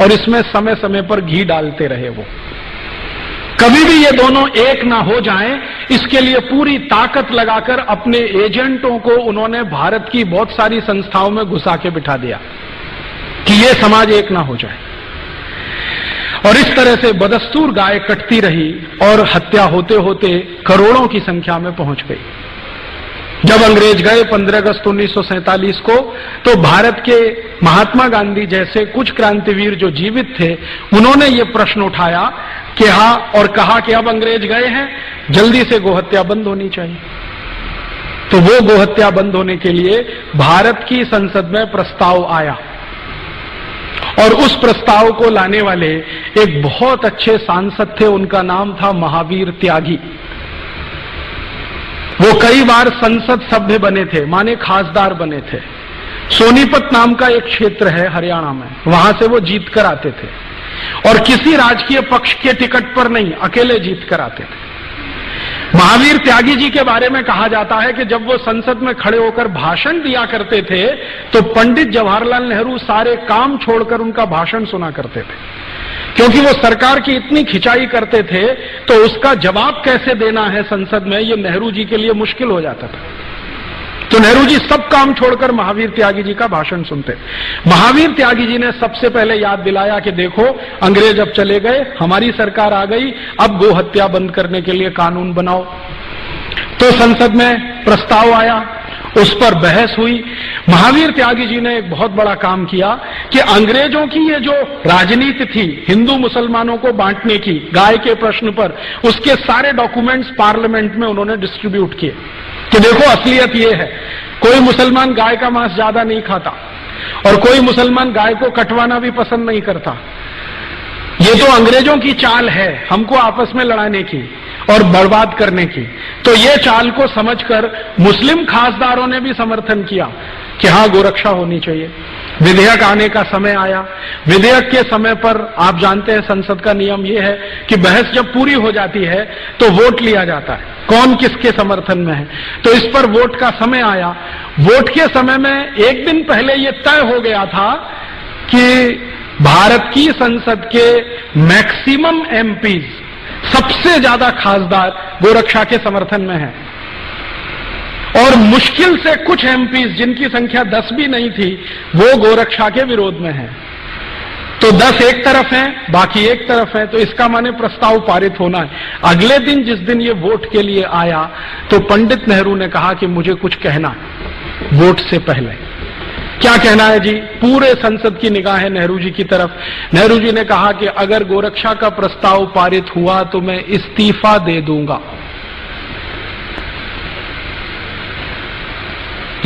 और इसमें समय समय पर घी डालते रहे वो। कभी भी ये दोनों एक ना हो जाएं, इसके लिए पूरी ताकत लगाकर अपने एजेंटों को उन्होंने भारत की बहुत सारी संस्थाओं में घुसा के बिठा दिया कि ये समाज एक ना हो जाए। और इस तरह से बदस्तूर गाय कटती रही और हत्या होते होते करोड़ों की संख्या में पहुंच गई। जब अंग्रेज गए 15 अगस्त 1947 को, तो भारत के महात्मा गांधी जैसे कुछ क्रांतिवीर जो जीवित थे, उन्होंने ये प्रश्न उठाया कि हाँ, और कहा कि अब अंग्रेज गए हैं, जल्दी से गोहत्या बंद होनी चाहिए। तो वो गोहत्या बंद होने के लिए भारत की संसद में प्रस्ताव आया और उस प्रस्ताव को लाने वाले एक बहुत अच्छे सांसद थे, उनका नाम था महावीर त्यागी। वो कई बार संसद सभ्य बने थे, माने खासदार बने थे। सोनीपत नाम का एक क्षेत्र है हरियाणा में, वहां से वो जीत कर आते थे और किसी राजकीय पक्ष के टिकट पर नहीं, अकेले जीत कर आते थे। महावीर त्यागी जी के बारे में कहा जाता है कि जब वो संसद में खड़े होकर भाषण दिया करते थे तो पंडित जवाहरलाल नेहरू सारे काम छोड़कर उनका भाषण सुना करते थे, क्योंकि वो सरकार की इतनी खिंचाई करते थे तो उसका जवाब कैसे देना है संसद में, ये नेहरू जी के लिए मुश्किल हो जाता था। तो नेहरू जी सब काम छोड़कर महावीर त्यागी जी का भाषण सुनते। महावीर त्यागी जी ने सबसे पहले याद दिलाया कि देखो, अंग्रेज अब चले गए, हमारी सरकार आ गई, अब गोहत्या बंद करने के लिए कानून बनाओ। तो संसद में प्रस्ताव आया, उस पर बहस हुई। महावीर त्यागी जी ने एक बहुत बड़ा काम किया कि अंग्रेजों की ये जो राजनीति थी हिंदू मुसलमानों को बांटने की गाय के प्रश्न पर, उसके सारे डॉक्यूमेंट्स पार्लियामेंट में उन्होंने डिस्ट्रीब्यूट किए कि देखो असलियत ये है, कोई मुसलमान गाय का मांस ज्यादा नहीं खाता और कोई मुसलमान गाय को कटवाना भी पसंद नहीं करता। ये तो अंग्रेजों की चाल है हमको आपस में लड़ाने की और बर्बाद करने की। तो ये चाल को समझकर मुस्लिम खासदारों ने भी समर्थन किया कि हाँ, गोरक्षा होनी चाहिए। विधेयक आने का समय आया। विधेयक के समय पर आप जानते हैं संसद का नियम यह है कि बहस जब पूरी हो जाती है तो वोट लिया जाता है, कौन किसके समर्थन में है। तो इस पर वोट का समय आया। वोट के समय में एक दिन पहले यह तय हो गया था कि भारत की संसद के मैक्सिमम एमपीज, सबसे ज्यादा खासदार गोरक्षा के समर्थन में है और मुश्किल से कुछ एमपीज जिनकी संख्या 10 भी नहीं थी वो गोरक्षा के विरोध में है। तो 10 एक तरफ हैं, बाकी एक तरफ है, तो इसका माने प्रस्ताव पारित होना है। अगले दिन जिस दिन ये वोट के लिए आया तो पंडित नेहरू ने कहा कि मुझे कुछ कहना वोट से पहले। क्या कहना है जी? पूरे संसद की निगाहें नेहरू जी की तरफ। नेहरू जी ने कहा कि अगर गोरक्षा का प्रस्ताव पारित हुआ तो मैं इस्तीफा दे दूंगा।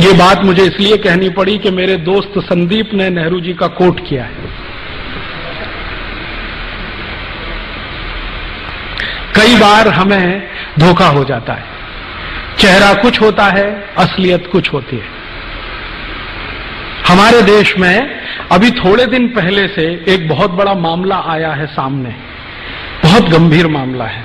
ये बात मुझे इसलिए कहनी पड़ी कि मेरे दोस्त संदीप ने नेहरू जी का कोट किया है। कई बार हमें धोखा हो जाता है, चेहरा कुछ होता है, असलियत कुछ होती है। हमारे देश में अभी थोड़े दिन पहले से एक बहुत बड़ा मामला आया है सामने, बहुत गंभीर मामला है।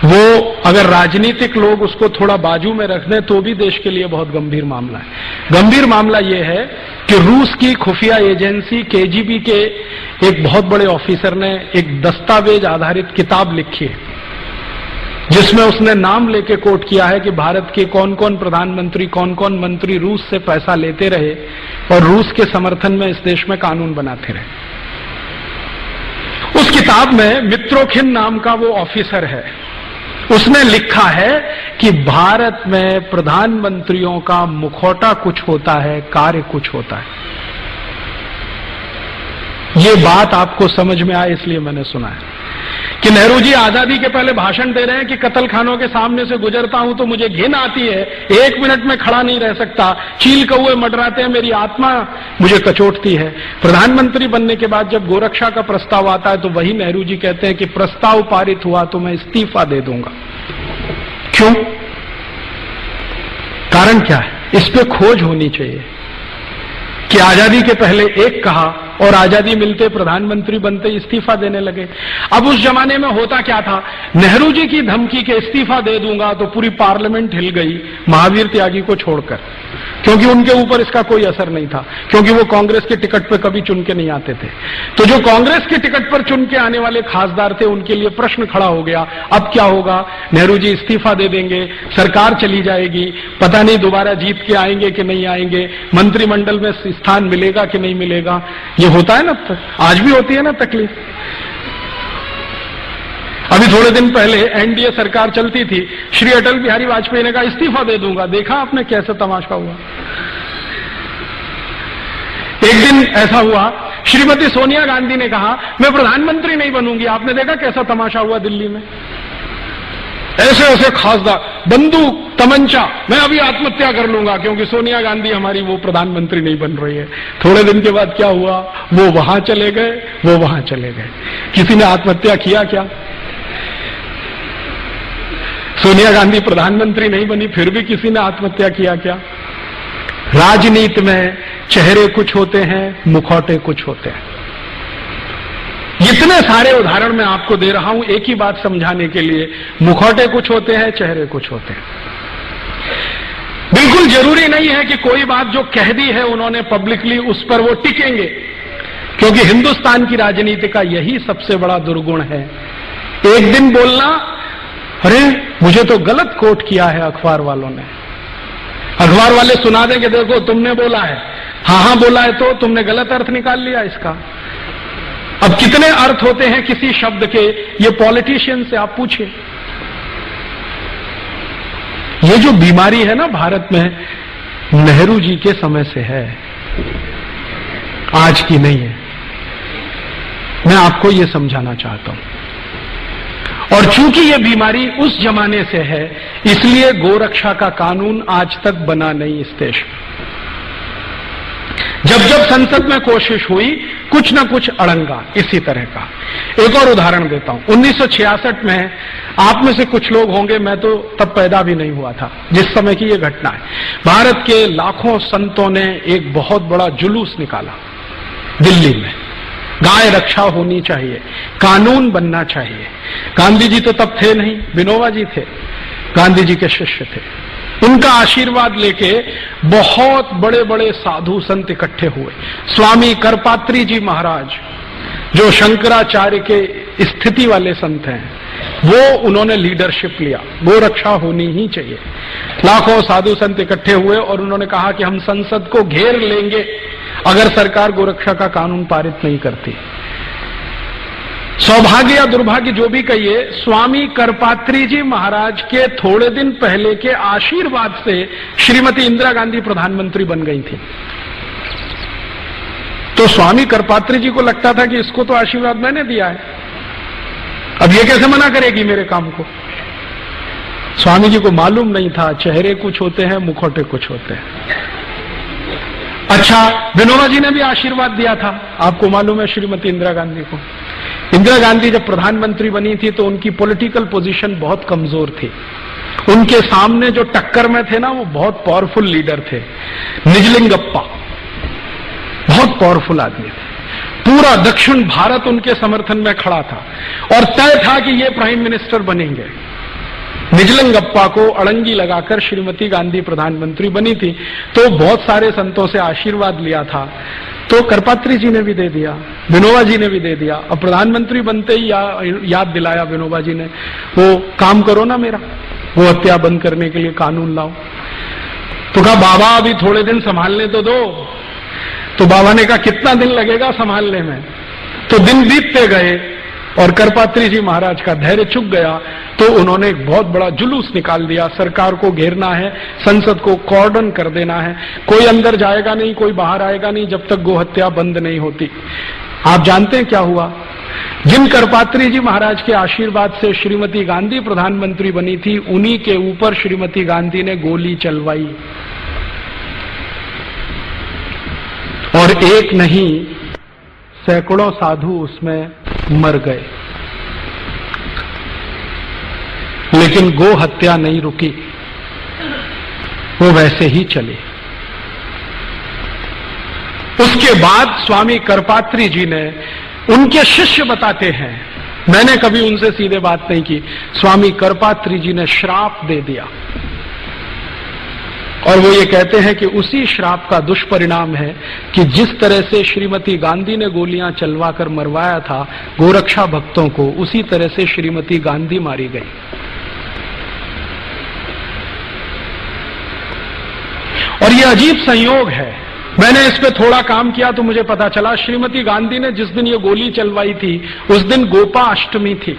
वो अगर राजनीतिक लोग उसको थोड़ा बाजू में रख दें तो भी देश के लिए बहुत गंभीर मामला है। गंभीर मामला ये है कि रूस की खुफिया एजेंसी केजीबी के एक बहुत बड़े ऑफिसर ने एक दस्तावेज आधारित किताब लिखी है जिसमें उसने नाम लेके कोट किया है कि भारत के कौन कौन प्रधानमंत्री, कौन कौन मंत्री रूस से पैसा लेते रहे और रूस के समर्थन में इस देश में कानून बनाते रहे। उस किताब में मित्रोखिन नाम का वो ऑफिसर है, उसने लिखा है कि भारत में प्रधानमंत्रियों का मुखौटा कुछ होता है, कार्य कुछ होता है। ये बात आपको समझ में आए इसलिए मैंने सुना है कि नेहरू जी आजादी के पहले भाषण दे रहे हैं कि कत्ल खानों के सामने से गुजरता हूं तो मुझे घिन आती है, 1 मिनट में खड़ा नहीं रह सकता, चील कौए मंडराते हैं, मेरी आत्मा मुझे कचोटती है। प्रधानमंत्री बनने के बाद जब गोरक्षा का प्रस्ताव आता है तो वही नेहरू जी कहते हैं कि प्रस्ताव पारित हुआ तो मैं इस्तीफा दे दूंगा। क्यों? कारण क्या है? इस पे खोज होनी चाहिए कि आजादी के पहले एक कहा और आजादी मिलते प्रधानमंत्री बनते इस्तीफा देने लगे। अब उस जमाने में होता क्या था, नेहरू जी की धमकी के इस्तीफा दे दूंगा तो पूरी पार्लियामेंट हिल गई महावीर त्यागी को छोड़कर। क्योंकि उनके ऊपर इसका कोई असर नहीं था, क्योंकि वो कांग्रेस के टिकट पर कभी चुन के नहीं आते थे। तो जो कांग्रेस के टिकट पर चुन के आने वाले खासदार थे, उनके लिए प्रश्न खड़ा हो गया, अब क्या होगा? नेहरू जी इस्तीफा दे देंगे, सरकार चली जाएगी, पता नहीं दोबारा जीत के आएंगे कि नहीं आएंगे, मंत्रिमंडल में स्थान मिलेगा कि नहीं मिलेगा। ये होता है ना, आज भी होती है ना तकलीफ। अभी थोड़े दिन पहले एनडीए सरकार चलती थी, श्री अटल बिहारी वाजपेयी ने कहा इस्तीफा दे दूंगा। देखा आपने कैसे तमाशा हुआ। एक दिन ऐसा हुआ, श्रीमती सोनिया गांधी ने कहा मैं प्रधानमंत्री नहीं बनूंगी। आपने देखा कैसा तमाशा हुआ दिल्ली में। ऐसे ऐसे खासदार, बंदूक तमंचा, मैं अभी आत्महत्या कर लूंगा क्योंकि सोनिया गांधी हमारी वो प्रधानमंत्री नहीं बन रही है। थोड़े दिन के बाद क्या हुआ? वो वहां चले गए, वो वहां चले गए। किसी ने आत्महत्या किया क्या? सोनिया गांधी प्रधानमंत्री नहीं बनी, फिर भी किसी ने आत्महत्या किया क्या? राजनीति में चेहरे कुछ होते हैं, मुखौटे कुछ होते हैं। इतने सारे उदाहरण मैं आपको दे रहा हूं एक ही बात समझाने के लिए, मुखौटे कुछ होते हैं, चेहरे कुछ होते हैं। बिल्कुल जरूरी नहीं है कि कोई बात जो कह दी है उन्होंने पब्लिकली उस पर वो टिकेंगे, क्योंकि हिंदुस्तान की राजनीति का यही सबसे बड़ा दुर्गुण है। एक दिन बोलना, अरे मुझे तो गलत कोट किया है अखबार वालों ने, अखबार वाले सुना देंगे देखो तुमने बोला है, हाँ बोला है तो तुमने गलत अर्थ निकाल लिया इसका। अब कितने अर्थ होते हैं किसी शब्द के, ये पॉलिटिशियन से आप पूछिए। ये जो बीमारी है ना भारत में, नेहरू जी के समय से है, आज की नहीं है। मैं आपको ये समझाना चाहता हूं। और चूंकि ये बीमारी उस जमाने से है, इसलिए गोरक्षा का कानून आज तक बना नहीं इस देश में। जब जब संसद में कोशिश हुई, कुछ न कुछ अड़ंगा इसी तरह का। एक और उदाहरण देता हूं। 1966 में, आप में से कुछ लोग होंगे, मैं तो तब पैदा भी नहीं हुआ था जिस समय की ये घटना है। भारत के लाखों संतों ने एक बहुत बड़ा जुलूस निकाला दिल्ली में, गाय रक्षा होनी चाहिए, कानून बनना चाहिए। गांधी जी तो तब थे नहीं, विनोबा जी थे, गांधी जी के शिष्य थे। उनका आशीर्वाद लेके बहुत बड़े बड़े साधु संत इकट्ठे हुए। स्वामी करपात्री जी महाराज, जो शंकराचार्य के स्थिति वाले संत हैं, वो उन्होंने लीडरशिप लिया, गोरक्षा होनी ही चाहिए। लाखों साधु संत इकट्ठे हुए और उन्होंने कहा कि हम संसद को घेर लेंगे अगर सरकार गोरक्षा का कानून पारित नहीं करती। सौभाग्य या दुर्भाग्य जो भी कहिए, स्वामी करपात्री जी महाराज के थोड़े दिन पहले के आशीर्वाद से श्रीमती इंदिरा गांधी प्रधानमंत्री बन गई थी। तो स्वामी करपात्री जी को लगता था कि इसको तो आशीर्वाद मैंने दिया है, अब ये कैसे मना करेगी मेरे काम को। स्वामी जी को मालूम नहीं था चेहरे कुछ होते हैं, मुखौटे कुछ होते हैं। अच्छा, विनोबा जी ने भी आशीर्वाद दिया था, आपको मालूम है, श्रीमती इंदिरा गांधी को। इंदिरा गांधी जब प्रधानमंत्री बनी थी तो उनकी पॉलिटिकल पोजीशन बहुत कमजोर थी। उनके सामने जो टक्कर में थे ना, वो बहुत पावरफुल लीडर थे। निजलिंगप्पा बहुत पावरफुल आदमी थे, पूरा दक्षिण भारत उनके समर्थन में खड़ा था और तय था कि ये प्राइम मिनिस्टर बनेंगे। निजलिंगप्पा को अड़ंगी लगाकर श्रीमती गांधी प्रधानमंत्री बनी थी। तो बहुत सारे संतों से आशीर्वाद लिया था, तो करपात्री जी ने भी दे दिया, विनोबा जी ने भी दे दिया। अब प्रधानमंत्री बनते ही याद दिलाया विनोबा जी ने, वो काम करो ना मेरा, वो हत्या बंद करने के लिए कानून लाओ। तो कहा बाबा अभी थोड़े दिन संभालने तो दो। तो बाबा ने कहा कितना दिन लगेगा संभालने में। तो दिन बीतते गए और करपात्री जी महाराज का धैर्य चुक गया, तो उन्होंने एक बहुत बड़ा जुलूस निकाल दिया। सरकार को घेरना है, संसद को कॉर्डन कर देना है, कोई अंदर जाएगा नहीं, कोई बाहर आएगा नहीं जब तक गोहत्या बंद नहीं होती। आप जानते हैं क्या हुआ? जिन करपात्री जी महाराज के आशीर्वाद से श्रीमती गांधी प्रधानमंत्री बनी थी, उन्हीं के ऊपर श्रीमती गांधी ने गोली चलवाई। और एक नहीं, सैकड़ों साधु उसमें मर गए, लेकिन गो हत्या नहीं रुकी, वो वैसे ही चली। उसके बाद स्वामी करपात्री जी ने, उनके शिष्य बताते हैं, मैंने कभी उनसे सीधे बात नहीं की, स्वामी करपात्री जी ने श्राप दे दिया और वो ये कहते हैं कि उसी श्राप का दुष्परिणाम है कि जिस तरह से श्रीमती गांधी ने गोलियां चलवाकर मरवाया था गोरक्षा भक्तों को, उसी तरह से श्रीमती गांधी मारी गई। और ये अजीब संयोग है, मैंने इस पे थोड़ा काम किया तो मुझे पता चला श्रीमती गांधी ने जिस दिन ये गोली चलवाई थी उस दिन गोपा अष्टमी थी।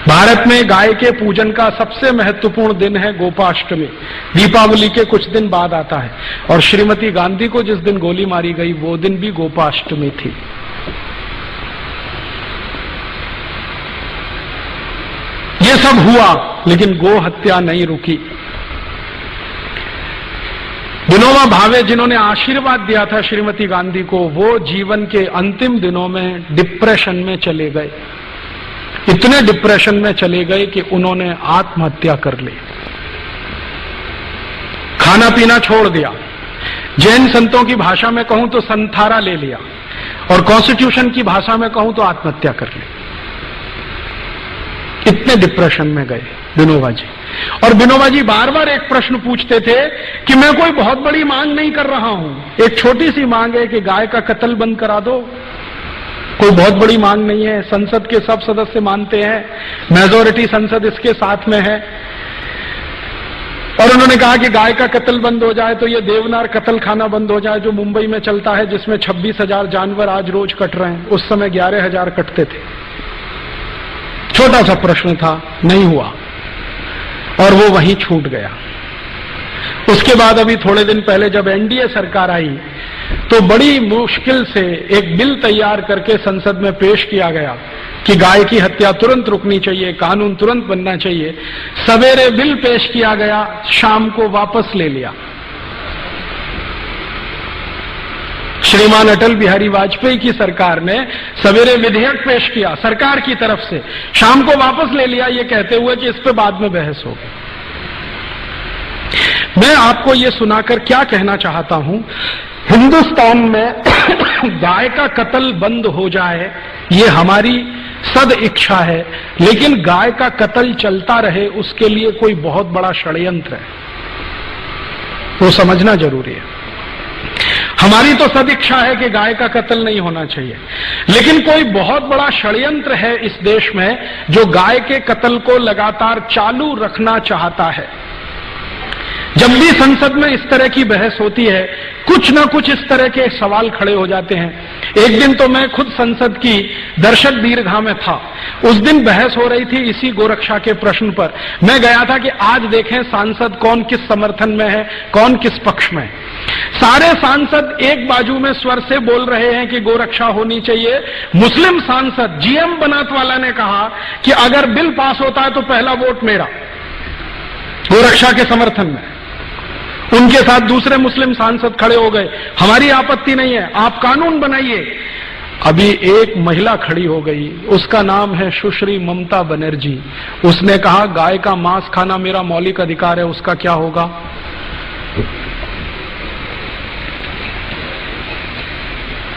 भारत में गाय के पूजन का सबसे महत्वपूर्ण दिन है गोपाष्टमी, दीपावली के कुछ दिन बाद आता है। और श्रीमती गांधी को जिस दिन गोली मारी गई वो दिन भी गोपाष्टमी थी। ये सब हुआ लेकिन गो हत्या नहीं रुकी। विनोबा भावे जिन्होंने आशीर्वाद दिया था श्रीमती गांधी को, वो जीवन के अंतिम दिनों में डिप्रेशन में चले गए। इतने डिप्रेशन में चले गए कि उन्होंने आत्महत्या कर ली, खाना पीना छोड़ दिया, जैन संतों की भाषा में कहूं तो संथारा ले लिया, और कॉन्स्टिट्यूशन की भाषा में कहूं तो आत्महत्या कर ली। इतने डिप्रेशन में गए विनोबा जी। और विनोबा जी बार बार एक प्रश्न पूछते थे कि मैं कोई बहुत बड़ी मांग नहीं कर रहा हूं, एक छोटी सी मांग है कि गाय का कत्ल बंद करा दो। कोई बहुत बड़ी मांग नहीं है, संसद के सब सदस्य मानते हैं, मेजॉरिटी संसद इसके साथ में है। और उन्होंने कहा कि गाय का कत्ल बंद हो जाए तो ये देवनार कत्ल खाना बंद हो जाए जो मुंबई में चलता है, जिसमें 26,000 जानवर आज रोज कट रहे हैं, उस समय 11,000 कटते थे। छोटा सा प्रश्न था, नहीं हुआ और वो वहीं छूट गया। उसके बाद अभी थोड़े दिन पहले जब एनडीए सरकार आई तो बड़ी मुश्किल से एक बिल तैयार करके संसद में पेश किया गया कि गाय की हत्या तुरंत रुकनी चाहिए, कानून तुरंत बनना चाहिए। सवेरे बिल पेश किया गया, शाम को वापस ले लिया। श्रीमान अटल बिहारी वाजपेयी की सरकार ने सवेरे विधेयक पेश किया सरकार की तरफ से, शाम को वापस ले लिया, ये कहते हुए कि इस पे बाद में बहस होगी। मैं आपको ये सुनाकर क्या कहना चाहता हूं, हिंदुस्तान में गाय का कत्ल बंद हो जाए ये हमारी सद इच्छा है, लेकिन गाय का कत्ल चलता रहे उसके लिए कोई बहुत बड़ा षड्यंत्र है, वो समझना जरूरी है। हमारी तो सदिच्छा है कि गाय का कत्ल नहीं होना चाहिए, लेकिन कोई बहुत बड़ा षड्यंत्र है इस देश में जो गाय के कत्ल को लगातार चालू रखना चाहता है। जब भी संसद में इस तरह की बहस होती है कुछ ना कुछ इस तरह के सवाल खड़े हो जाते हैं। एक दिन तो मैं खुद संसद की दर्शक दीर्घा में था, उस दिन बहस हो रही थी इसी गोरक्षा के प्रश्न पर। मैं गया था कि आज देखें सांसद कौन किस समर्थन में है, कौन किस पक्ष में है। सारे सांसद एक बाजू में स्वर से बोल रहे हैं कि गोरक्षा होनी चाहिए। मुस्लिम सांसद जीएम बनात वाला ने कहा कि अगर बिल पास होता है तो पहला वोट मेरा, गोरक्षा के समर्थन में। उनके साथ दूसरे मुस्लिम सांसद खड़े हो गए, हमारी आपत्ति नहीं है, आप कानून बनाइए। अभी एक महिला खड़ी हो गई, उसका नाम है सुश्री ममता बनर्जी। उसने कहा गाय का मांस खाना मेरा मौलिक अधिकार है, उसका क्या होगा।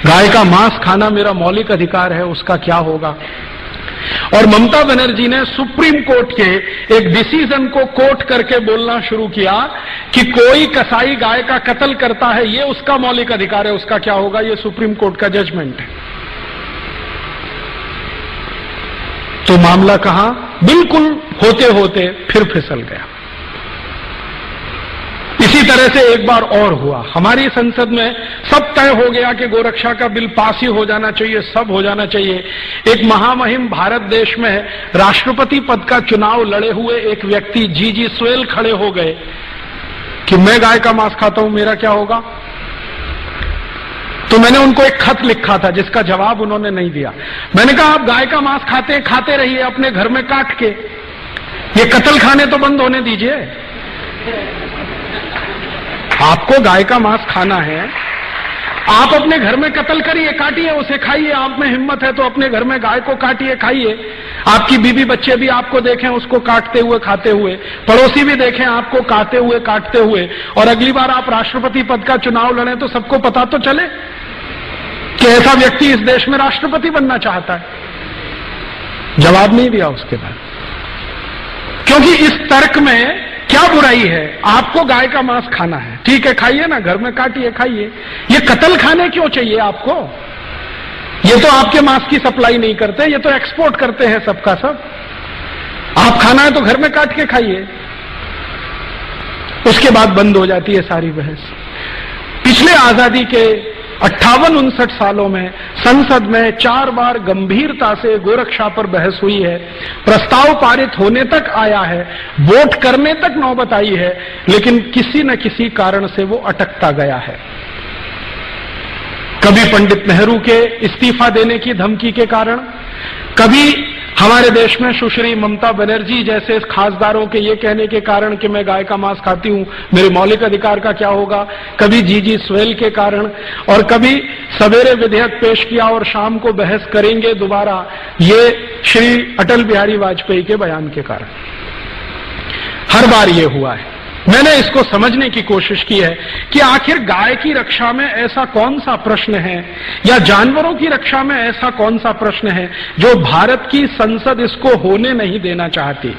गाय का मांस खाना मेरा मौलिक अधिकार है, उसका क्या होगा। और ममता बनर्जी ने सुप्रीम कोर्ट के एक डिसीजन को कोट करके बोलना शुरू किया कि कोई कसाई गाय का कत्ल करता है ये उसका मौलिक अधिकार है, उसका क्या होगा, ये सुप्रीम कोर्ट का जजमेंट है। तो मामला कहां बिल्कुल होते होते फिर फिसल गया। इसी तरह से एक बार और हुआ, हमारी संसद में सब तय हो गया कि गोरक्षा का बिल पास ही हो जाना चाहिए, सब हो जाना चाहिए। एक महामहिम भारत देश में राष्ट्रपति पद का चुनाव लड़े हुए एक व्यक्ति जी स्वेल खड़े हो गए कि मैं गाय का मांस खाता हूं, मेरा क्या होगा। तो मैंने उनको एक खत लिखा था जिसका जवाब उन्होंने नहीं दिया। मैंने कहा आप गाय का मांस खाते रहिए अपने घर में काट के, ये कत्ल खाने तो बंद होने दीजिए। आपको गाय का मांस खाना है, आप अपने घर में कत्ल करिए, काटिए, उसे खाइए। आप में हिम्मत है तो अपने घर में गाय को काटिए, खाइए। आपकी बीवी बच्चे भी आपको देखें उसको काटते हुए खाते हुए, पड़ोसी भी देखें आपको काटते हुए, और अगली बार आप राष्ट्रपति पद का चुनाव लड़ें तो सबको पता तो चले कि ऐसा व्यक्ति इस देश में राष्ट्रपति बनना चाहता है। जवाब नहीं दिया उसके बाद, क्योंकि इस तर्क में क्या बुराई है? आपको गाय का मांस खाना है, ठीक है, खाइए ना, घर में काटिए खाइए। ये कत्ल खाने क्यों चाहिए आपको? ये तो आपके मांस की सप्लाई नहीं करते, ये तो एक्सपोर्ट करते हैं सबका सब। आप खाना है तो घर में काट के खाइए। उसके बाद बंद हो जाती है सारी बहस। पिछले आजादी के 58-59 सालों में संसद में 4 बार गंभीरता से गोरक्षा पर बहस हुई है, प्रस्ताव पारित होने तक आया है, वोट करने तक नौबत आई है, लेकिन किसी न किसी कारण से वो अटकता गया है। कभी पंडित नेहरू के इस्तीफा देने की धमकी के कारण, कभी हमारे देश में सुश्री ममता बनर्जी जैसे खासदारों के ये कहने के कारण कि मैं गाय का मांस खाती हूं, मेरे मौलिक अधिकार का क्या होगा, कभी जीजी स्वेल के कारण, और कभी सवेरे विधेयक पेश किया और शाम को बहस करेंगे दोबारा, ये श्री अटल बिहारी वाजपेयी के बयान के कारण। हर बार ये हुआ है। मैंने इसको समझने की कोशिश की है कि आखिर गाय की रक्षा में ऐसा कौन सा प्रश्न है, या जानवरों की रक्षा में ऐसा कौन सा प्रश्न है जो भारत की संसद इसको होने नहीं देना चाहती।